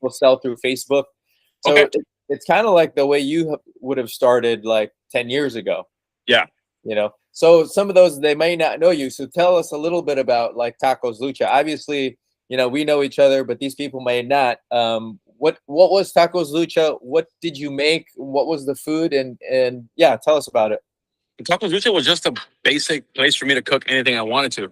people sell through Facebook. So Okay. it's kind of like the way you would have started like 10 years ago. Yeah. You know, so some of those, they may not know you. So tell us a little bit about like Tacos Lucha. Obviously, you know, we know each other, but these people may not. What was Tacos Lucha? What did you make? What was the food? And yeah, tell us about it. Tacos Lucha was just a basic place for me to cook anything I wanted to.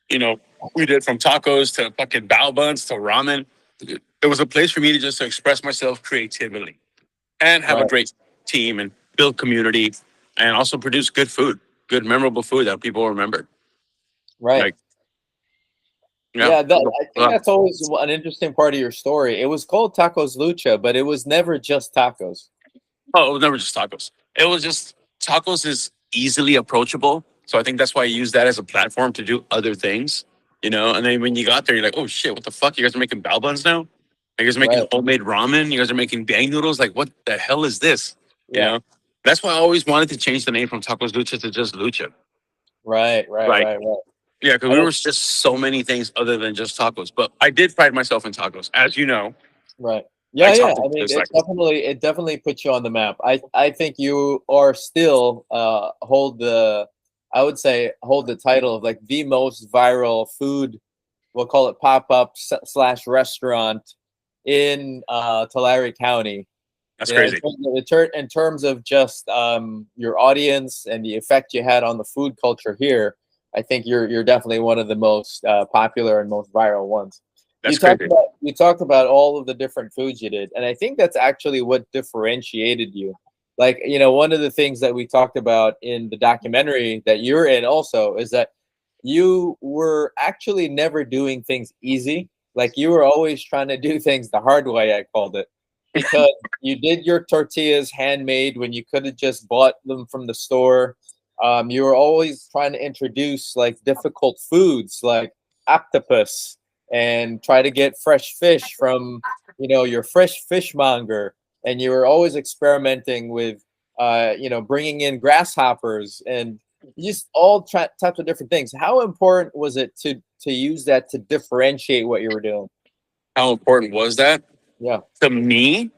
You know, we did from tacos to fucking bao buns to ramen. It was a place for me to just express myself creatively and have a Right, great team and build community and also produce good food, good memorable food that people remember. right. Like, yeah. Yeah, I think that's always an interesting part of your story. It was called Tacos Lucha, but it was never just tacos. Oh, it was never just tacos. It was just tacos is easily approachable. So I think that's why I use that as a platform to do other things, you know? And then when you got there, you're like, oh shit, what the fuck? You guys are making bao buns now? You guys are making Right. homemade ramen? You guys are making bang noodles? Like, what the hell is this? You Yeah. know? That's why I always wanted to change the name from Tacos Lucha to just Lucha. Right. Like, Right. yeah, because And we were just so many things other than just tacos. But I did pride myself in tacos. As you know, right. like Yeah. I tacos mean, is like, it definitely puts you on the map. I think you are still I would say hold the title of like the most viral food. We'll call it pop-up slash restaurant in Tulare County. that's You know, crazy. in terms of just your audience and the effect you had on the food culture here, I think you're definitely one of the most popular and most viral ones. That's crazy. You talked about all of the different foods you did, and I think that's actually what differentiated you. Like, you know, one of the things that we talked about in the documentary that you're in also is that you were actually never doing things easy. Like you were always trying to do things the hard way, I called it, because you did your tortillas handmade when you could have just bought them from the store. You were always trying to introduce like difficult foods like octopus and try to get fresh fish from, you know, your fresh fishmonger. And you were always experimenting with, you know, bringing in grasshoppers and just all types of different things. How important was it to use that to differentiate what you were doing? How important was that? Yeah. To me,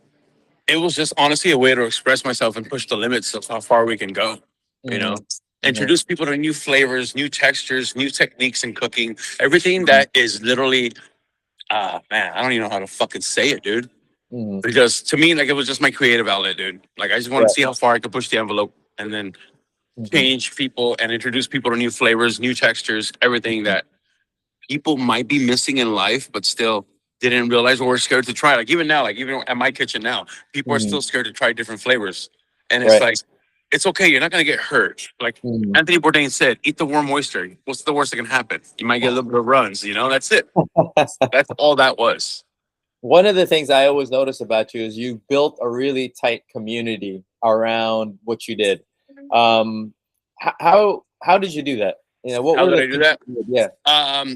it was just honestly a way to express myself and push the limits of how far we can go. You know, introduce people to new flavors, new textures, new techniques in cooking, everything that is literally, man, I don't even know how to fucking say it, dude. Because to me, like, it was just my creative outlet, dude. Like, I just want to see how far I could push the envelope and then change people and introduce people to new flavors, new textures, everything that people might be missing in life, but still didn't realize or were scared to try. Like even now, like even at my kitchen now, people are still scared to try different flavors. And it's like, it's okay. You're not going to get hurt. Like Anthony Bourdain said, eat the warm oyster. What's the worst that can happen? You might get a little bit of runs, you know, that's it. That's all that was. One of the things I always notice about you is you built a really tight community around what you did. How did you do that? You know, what How were did the I do things that? you did? Yeah.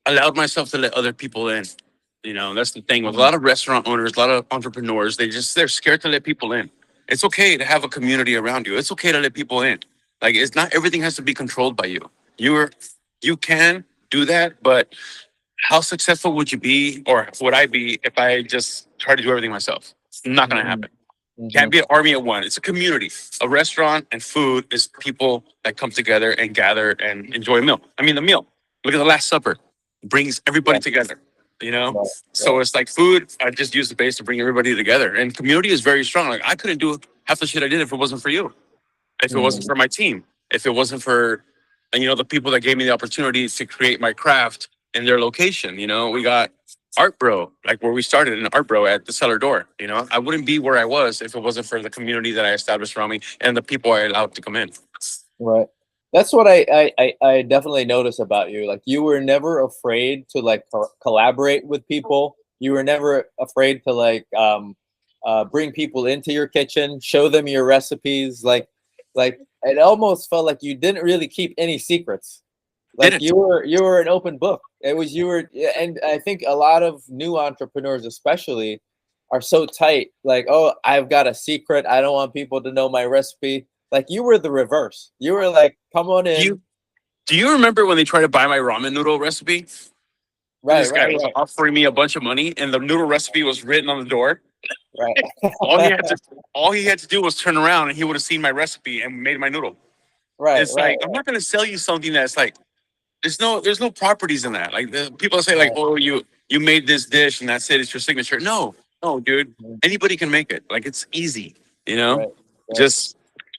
Allowed myself to let other people in. You know, that's the thing with a lot of restaurant owners, a lot of entrepreneurs. They're scared to let people in. It's okay to have a community around you. It's okay to let people in. Like it's not everything has to be controlled by you. You can do that, but how successful would you be, or would I be, if I just try to do everything myself? It's not going to happen. Can't be an army of one. It's a community. A restaurant and food is people that come together and gather and enjoy a meal. I mean, the meal. Look at the Last Supper. Brings everybody together. You know, so it's like food. I just use the base to bring everybody together, and community is very strong. Like I couldn't do half the shit I did if it wasn't for you, if it wasn't for my team, if it wasn't for, you know, the people that gave me the opportunity to create my craft in their location. You know, we got Art Bro, like where we started in Art Bro at the cellar door. You know, I wouldn't be where I was if it wasn't for the community that I established around me and the people I allowed to come in. Right. That's what I definitely notice about you. Like you were never afraid to like collaborate with people. You were never afraid to like bring people into your kitchen, show them your recipes. Like it almost felt like you didn't really keep any secrets. Like Didn't. you were an open book. It was you were, and I think a lot of new entrepreneurs, especially, are so tight. Like, oh, I've got a secret. I don't want people to know my recipe. Like you were the reverse. You were like, come on in. Do you remember when they tried to buy my ramen noodle recipe? And Right, this guy right, was right, offering me a bunch of money, and the noodle recipe was written on the door. right. All he had to all he had to do was turn around, and he would have seen my recipe and made my noodle. Right, It's right, like I'm not going to sell you something that's like there's no properties in that. Like people say like, right, oh, you made this dish and that's it. It's your signature. No, no, dude. Anybody can make it. Like it's easy. You know, right, right, just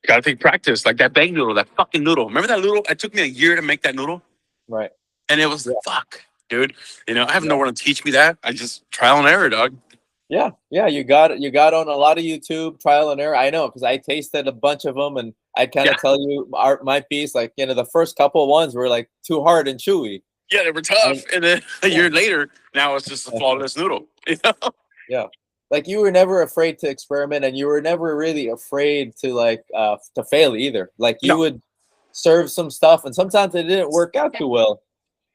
gotta take practice. Like that bang noodle, that fucking noodle. Remember that noodle? It took me a year to make that noodle, right. and it was Yeah, fuck, dude. You know, I have no yeah. one to teach me that. I just trial and error, dog. Yeah, yeah, you got on a lot of YouTube trial and error. I know because I tasted a bunch of them, and I kind Yeah, of tell you my piece. Like the first couple ones were like too hard and chewy. yeah, they were tough, And and then a yeah, year later, now it's just a flawless noodle. You know? yeah, like you were never afraid to experiment, and you were never really afraid to to fail either. Like you No, would serve some stuff, and sometimes it didn't work out too well,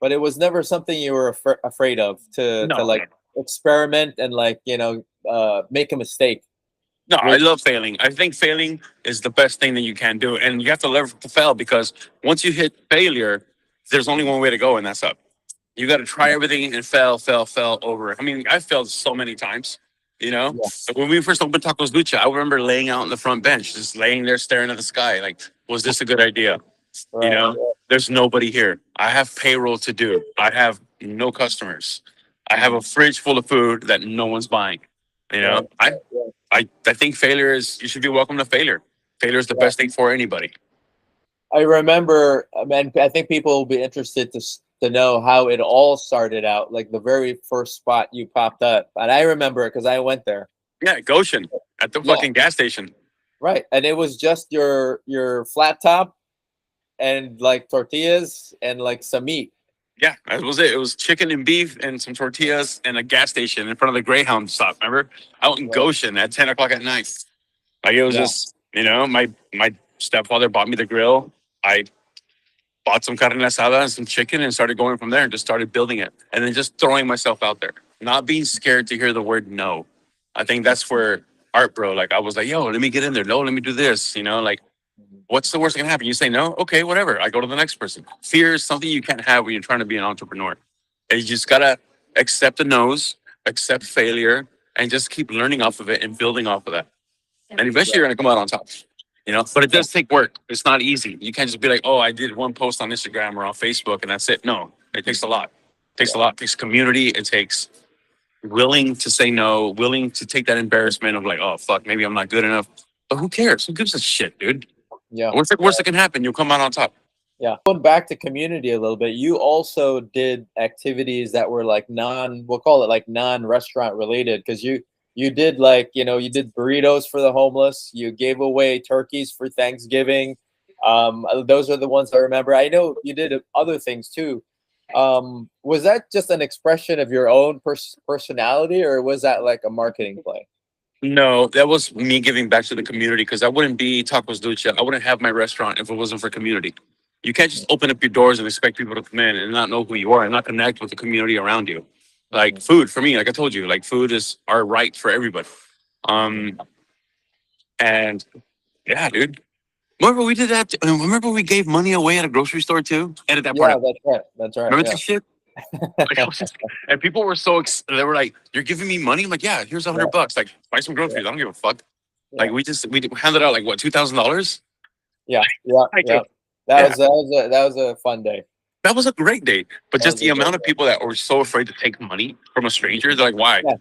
but it was never something you were afraid of to no, no. like experiment and make a mistake. No, I Which love failing. I think failing is the best thing that you can do. And you have to learn to fail because once you hit failure, there's only one way to go, and that's up. You got to try everything and fail over. I mean, I failed so many times, you know? yeah, Like when we first opened Tacos Lucha, I remember laying out on the front bench, just laying there staring at the sky. Like, was this a good idea? You right, know, there's nobody here. I have payroll to do. I have no customers. I have a fridge full of food that no one's buying. You right, know, I right, I think failure is you should be welcome to failure. Failure is the yeah. best thing for anybody. I remember, and I think people will be interested to know how it all started out, like the very first spot you popped up. And I remember it because I went there. Yeah, Goshen at the Yeah, fucking gas station. right. And it was just your flat top and like tortillas and like some meat. Yeah, that was it. It was chicken and beef and some tortillas and a gas station in front of the Greyhound stop. Remember, out in Right. Goshen at 10 o'clock at night. Like it was Yeah. just, my stepfather bought me the grill. I bought some carne asada and some chicken and started going from there and just started building it and then just throwing myself out there, not being scared to hear the word no. I think that's where art, bro. Like I was like, yo, let me get in there. No, let me do this. You know, like what's the worst that can happen? You say no, okay, whatever. I go to the next person. Fear is something you can't have when you're trying to be an entrepreneur. And you just gotta accept the no's, accept failure, and just keep learning off of it and building off of that. And eventually you're gonna come out on top. You know, but it does take work. It's not easy. You can't just be like, oh, I did one post on Instagram or on Facebook and that's it. No, it takes a lot. It takes a lot. It takes community. It takes willing to say no, willing to take that embarrassment of like, oh fuck, maybe I'm not good enough. But who cares? Who gives a shit, dude? Yeah. What's the worst that can happen? You'll come out on top. Yeah. Going back to community a little bit, you also did activities that were like we'll call it like non-restaurant related because you did you did burritos for the homeless, you gave away turkeys for Thanksgiving. Those are the ones I remember. I know you did other things too. Was that just an expression of your own personality, or was that like a marketing play? No, that was me giving back to the community because I wouldn't be Tacos Lucha. I wouldn't have my restaurant if it wasn't for community. You can't just open up your doors and expect people to come in and not know who you are and not connect with the community around you. Like food for me, like I told you, like food is our right for everybody. Um, and yeah, dude. Remember we did that? Remember we gave money away at a grocery store too? Edit that part Yeah, out. that's right. That's right. Remember Yeah. that shit? Like, I was just- and people were so they were like, "You're giving me money?" I'm like, "Yeah, here's Yeah. $100. Like, buy some Yeah. groceries. I don't give a fuck." Yeah. Like we handed out like what $2,000. Yeah. Yeah. Like Yeah. That yeah, was a fun day. that was a great day. But That just was the a great amount of day. people that were so afraid to take money from a stranger, they're like, "Why? Yeah.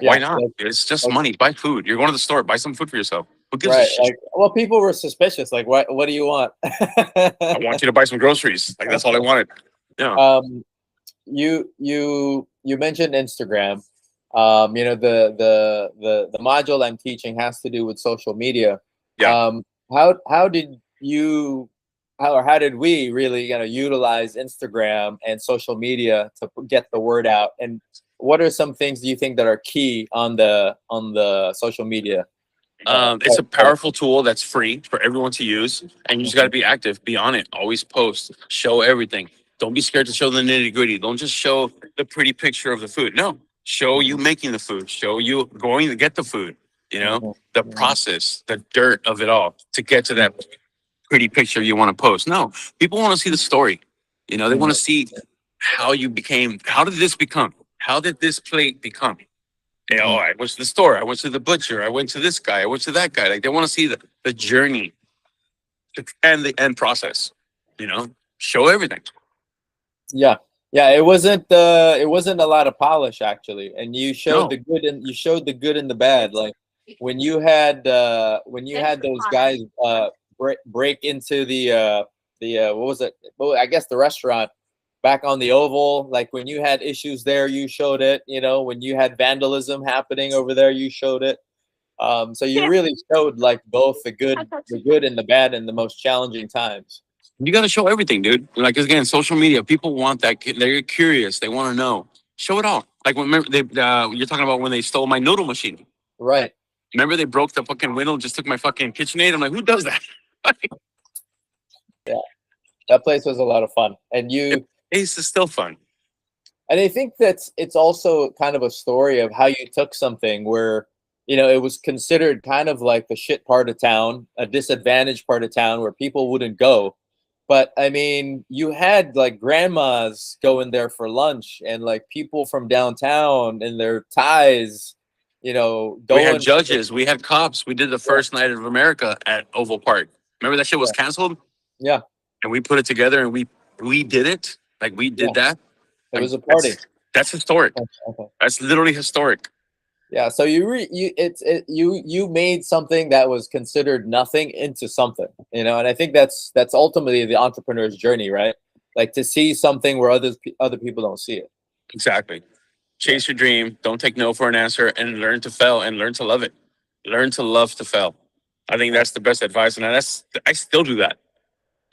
Why Yeah. not? It's just Like, money. Buy food. You're going to the store. Buy some food for yourself. Who gives a right. shit? Like, well, people were suspicious. Like, what do you want? I want you to buy some groceries. Like that's all I wanted." Yeah. um, you mentioned Instagram. The module I'm teaching has to do with social media. Yeah. How did you how did we really utilize Instagram and social media to get the word out? And what are some things do you think that are key on the social media? It's a powerful tool that's free for everyone to use, and you just got to be active, be on it, always post, show everything. Don't be scared to show the nitty gritty. Don't just show the pretty picture of the food. No, show you making the food, show you going to get the food. You know, the process, the dirt of it all to get to that pretty picture you want to post. No, people want to see the story. You know, they want to see how did this become? How did this plate become? You know, I went to the store, I went to the butcher, I went to this guy, I went to that guy. Like they want to see the journey and the end process, you know, show everything. Yeah. Yeah, it wasn't a lot of polish actually. And you showed the good and you showed the good and the bad. Like when you had those guys break into the what was it? Well, I guess the restaurant back on the Oval, like when you had issues there, you showed it, you know, when you had vandalism happening over there, you showed it. So you really showed like both the good and the bad in the most challenging times. You got to show everything, dude. Like again, social media, people want that. They're curious. They want to know. Show it all. Like remember, you're talking about when they stole my noodle machine. Right. Remember they broke the fucking window, just took my fucking KitchenAid. I'm like, who does that? Yeah, that place was a lot of fun, and Ace is still fun. And I think it's also kind of a story of how you took something where, you know, it was considered kind of like the shit part of town, a disadvantaged part of town where people wouldn't go. But I mean, you had like grandmas going there for lunch and like people from downtown in their ties, you know, We had going. judges, we had cops. We did the first night of America at Oval Park. Remember that shit was canceled? Yeah. And we put it together and we did it. Like we did that. It Like, was a party. That's historic. Okay. That's literally historic. Yeah, so you made something that was considered nothing into something, you know, and I think that's ultimately the entrepreneur's journey, right? Like to see something where other people don't see it. Exactly. Chase your dream. Don't take no for an answer, and learn to fail and learn to love it. Learn to love to fail. I think that's the best advice, and I still do that.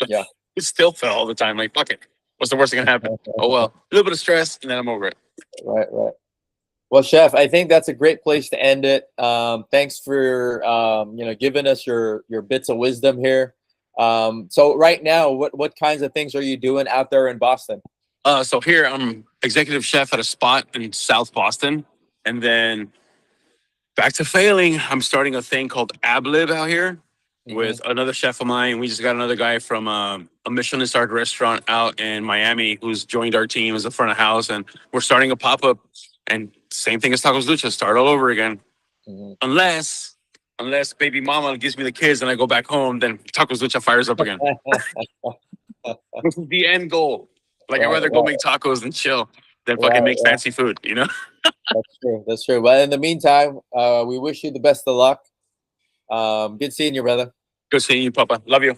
Yeah. I still fail all the time. Like fuck it. What's the worst that can happen? Oh well, a little bit of stress, and then I'm over it. Right. Well, Chef, I think that's a great place to end it. Thanks for you know, giving us your bits of wisdom here. So right now, what kinds of things are you doing out there in Boston? So here I'm executive chef at a spot in South Boston, and then back to failing. I'm starting a thing called AbLib out here with another chef of mine. We just got another guy from a Michelin-starred restaurant out in Miami who's joined our team as a front of house, and we're starting a pop-up. And same thing as Tacos Lucha, start all over again. Unless baby mama gives me the kids and I go back home, then Tacos Lucha fires up again. This is the end goal. Like I'd rather go make tacos and chill than fucking make fancy food, you know? That's true. That's true. But in the meantime, we wish you the best of luck. Good seeing you, brother. Good seeing you, Papa. Love you.